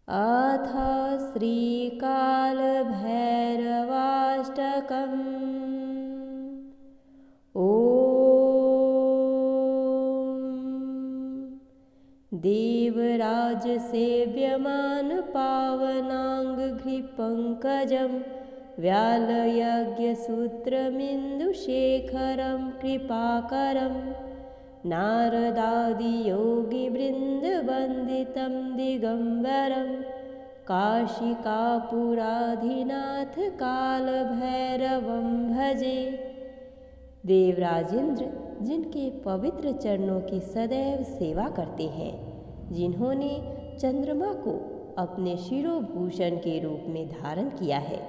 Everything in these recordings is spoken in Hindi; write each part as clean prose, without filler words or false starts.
अथ श्रीकालभैरवाष्टकम्। देवराजसेव्यमानपावनाङ्घ्रिपङ्कजं व्यालयज्ञसूत्रमिन्दुशेखरं कृपाकरं नारदादियोगिवृन्दवन्दितं दिगम्बरं काशिकापुराधिनाथ कालभैरवं भजे। देवराजेंद्र जिनके पवित्र चरणों की सदैव सेवा करते हैं, जिन्होंने चंद्रमा को अपने शिरोभूषण के रूप में धारण किया है,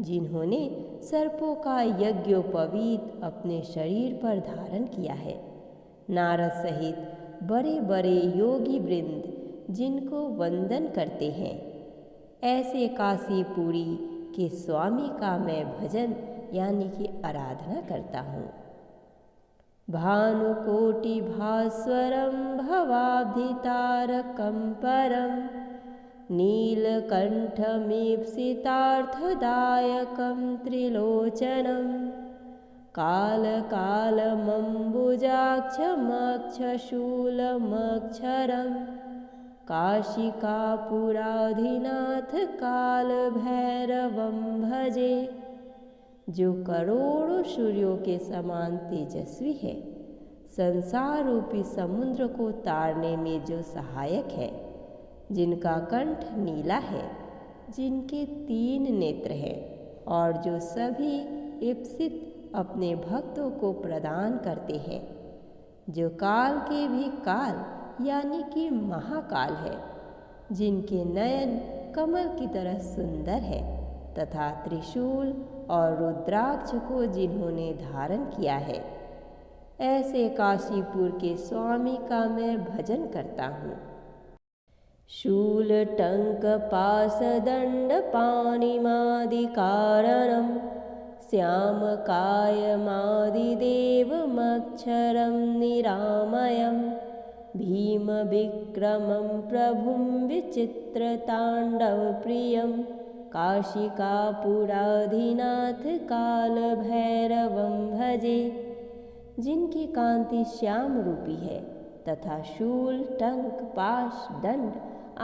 जिन्होंने सर्पों का यज्ञोपवीत अपने शरीर पर धारण किया है, नारद सहित बड़े बड़े योगी वृंद जिनको वंदन करते हैं, ऐसे काशीपुरी के स्वामी का मैं भजन यानी कि आराधना करता हूँ। भानुकोटि भास्वरं भवाब्धितारकं परं नीलकण्ठमीप्सितार्थदायकं त्रिलोचनं कालकालमम्बुजाक्षमक्षशूलमक्षरं काशिकापुराधिनाथ कालभैरवं भजे। जो करोड़ों सूर्यों के समान तेजस्वी है, संसार रूपी समुद्र को तारने में जो सहायक है, जिनका कंठ नीला है, जिनके 3 नेत्र हैं और जो सभी इप्सित अपने भक्तों को प्रदान करते हैं, जो काल के भी काल यानी कि महाकाल है, जिनके नयन कमल की तरह सुंदर है तथा त्रिशूल और रुद्राक्ष को जिन्होंने धारण किया है, ऐसे काशीपुर के स्वामी का मैं भजन करता हूँ। शूल टंक पास दंड पाणिमादिकारणं श्याम कायमादिदेवमक्षरं निरामयं भीम विक्रमं प्रभुं विचित्रताण्डवप्रियं काशिकापुराधिनाथ कालभैरवं भजे। जिनकी कांति श्याम रूपी है तथा शूल टंक पाश दंड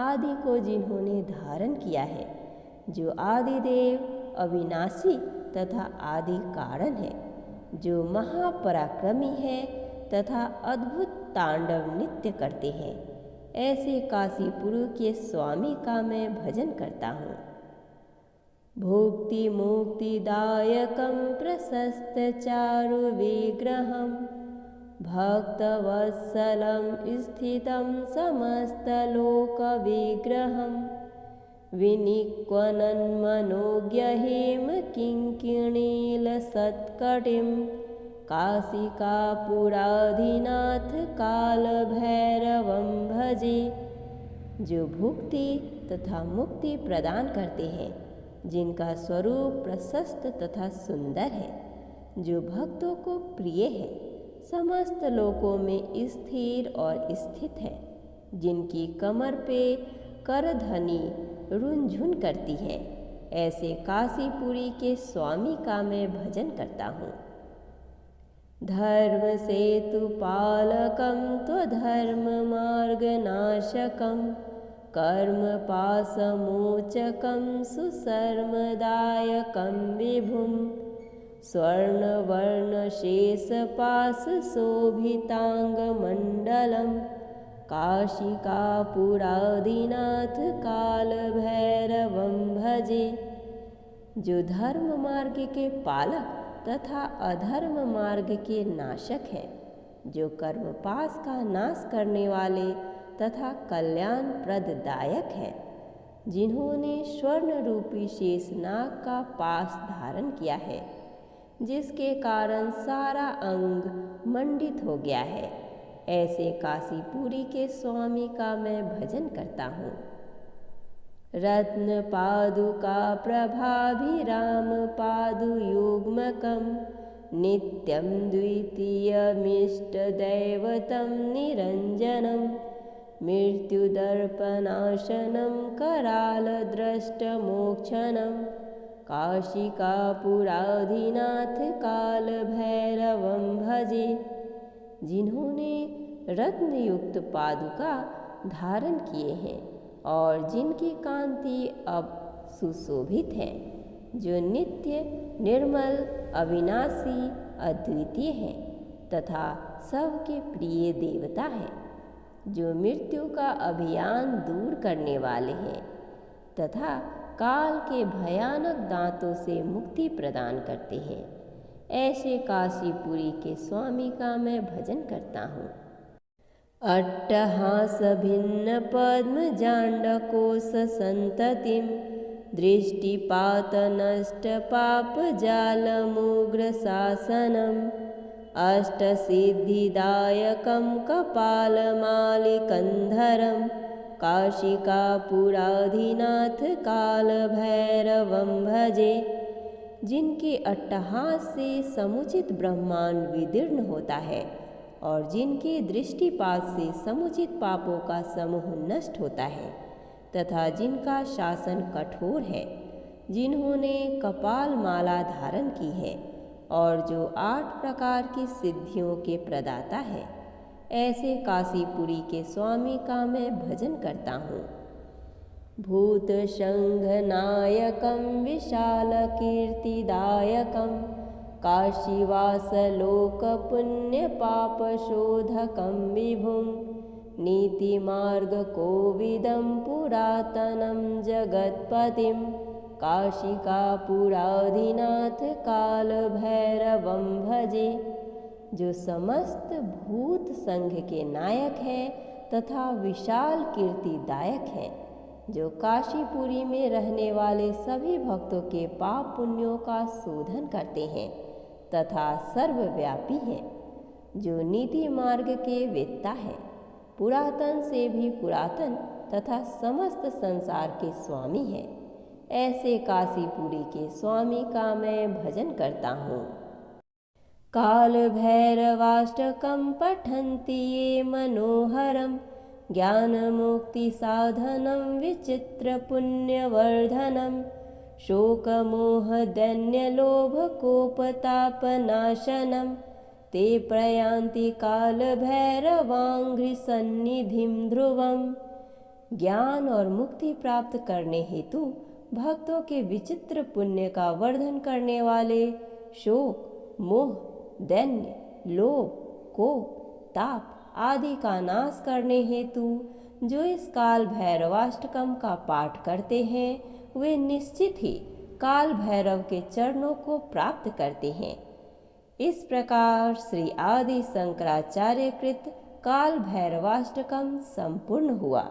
आदि को जिन्होंने धारण किया है, जो आदिदेव अविनाशी तथा आदि कारण है, जो महापराक्रमी है तथा अद्भुत तांडव नृत्य करते हैं, ऐसे काशीपुर के स्वामी का मैं भजन करता हूँ। भुक्ति मुक्तिदायकं प्रशस्तचारु विग्रहं भक्तवत्सलं स्थितं समस्तलोकविग्रहं विनिक्वनन्मनोज्ञहेम किङ्किणीलसत्कटिं काशिकापुराधिनाथ कालभैरवं भजे। जो भुक्ति तथा मुक्ति प्रदान करते हैं, जिनका स्वरूप प्रशस्त तथा सुंदर है, जो भक्तों को प्रिय है, समस्त लोकों में स्थिर और स्थित है, जिनकी कमर पे करधनी रुनझुन करती है, ऐसे काशीपुरी के स्वामी का मैं भजन करता हूँ। धर्म सेतुपालकं त्वधर्म मार्गनाशकं कर्मपाशमोचकं सुशर्मदायकं विभुं स्वर्णवर्णशेषपाशशोभिताङ्गमण्डलं काशिकापुराधिनाथ कालभैरवं भजे। जो धर्म मार्ग के पालक तथा अधर्म मार्ग के नाशक हैं, जो कर्मपाश का नाश करने वाले तथा कल्याण प्रददायक है, जिन्होंने स्वर्ण रूपी शेषनाग का पास धारण किया है, जिसके कारण सारा अंग मंडित हो गया है, ऐसे काशीपुरी के स्वामी का मैं भजन करता हूँ। रत्न पादुका प्रभाभिराम पादुयुग्मकं नित्यं द्वितीयमिष्टदैवतं निरञ्जनं मृत्युदर्पनाशनं करालदृष्टमोक्षणं काशिकापुराधिनाथ कालभैरवं भजे। जिन्होंने रत्नयुक्त पादुका धारण किए हैं और जिनकी कांति अब सुशोभित है, जो नित्य निर्मल अविनाशी अद्वितीय है तथा सबके प्रिय देवता है, जो मृत्यु का अभियान दूर करने वाले हैं तथा काल के भयानक दांतों से मुक्ति प्रदान करते हैं, ऐसे काशीपुरी के स्वामी का मैं भजन करता हूँ। अट्टहास भिन्न पद्म जांडकोश संततिम दृष्टिपात नष्ट पाप जालमुग्र शासनम अष्टसिद्धिदायकं कपालमालिकंधरम काशिकापुराधिनाथ कालभैरवं भजे। जिनके अट्टहास से समुचित ब्रह्मांड विदीर्ण होता है और जिनके दृष्टिपात से समुचित पापों का समूह नष्ट होता है तथा जिनका शासन कठोर है, जिन्होंने कपाल माला धारण की है और जो 8 प्रकार की सिद्धियों के प्रदाता है, ऐसे काशीपुरी के स्वामी का मैं भजन करता हूँ। भूतशंघनायकं विशालकीर्तिदायकं काशीवासलोकपुण्यपापशोधकं विभुं नीतिमार्गकोविदं पुरातनं जगत्पतिं काशिकापुराधिनाथ कालभैरवं भजे। जो समस्त भूत संघ के नायक है तथा विशाल कीर्तिदायक है, जो काशीपुरी में रहने वाले सभी भक्तों के पाप पुण्यों का शोधन करते हैं तथा सर्वव्यापी हैं, जो नीति मार्ग के वेत्ता है, पुरातन से भी पुरातन तथा समस्त संसार के स्वामी है, ऐसे काशीपुरी के स्वामी का मैं भजन करता हूँ। कालभैरवाष्टकं पठन्ति ये मनोहरं ज्ञानमुक्तिसाधनं विचित्रपुण्यवर्धनं शोकमोहदैन्यलोभकोपतापनाशनं ते प्रयान्ति कालभैरवाङ्घ्रिसन्निधिं ध्रुवम्। ज्ञान और मुक्ति प्राप्त करने हेतु भक्तों के विचित्र पुण्य का वर्धन करने वाले शोक, मोह, दैन्य, लोभ, कोप, ताप आदि का नाश करने हेतु जो इस काल भैरवाष्टकम का पाठ करते हैं, वे निश्चित ही काल भैरव के चरणों को प्राप्त करते हैं। इस प्रकार श्री आदि शंकराचार्य कृत काल भैरवाष्टकम संपूर्ण हुआ।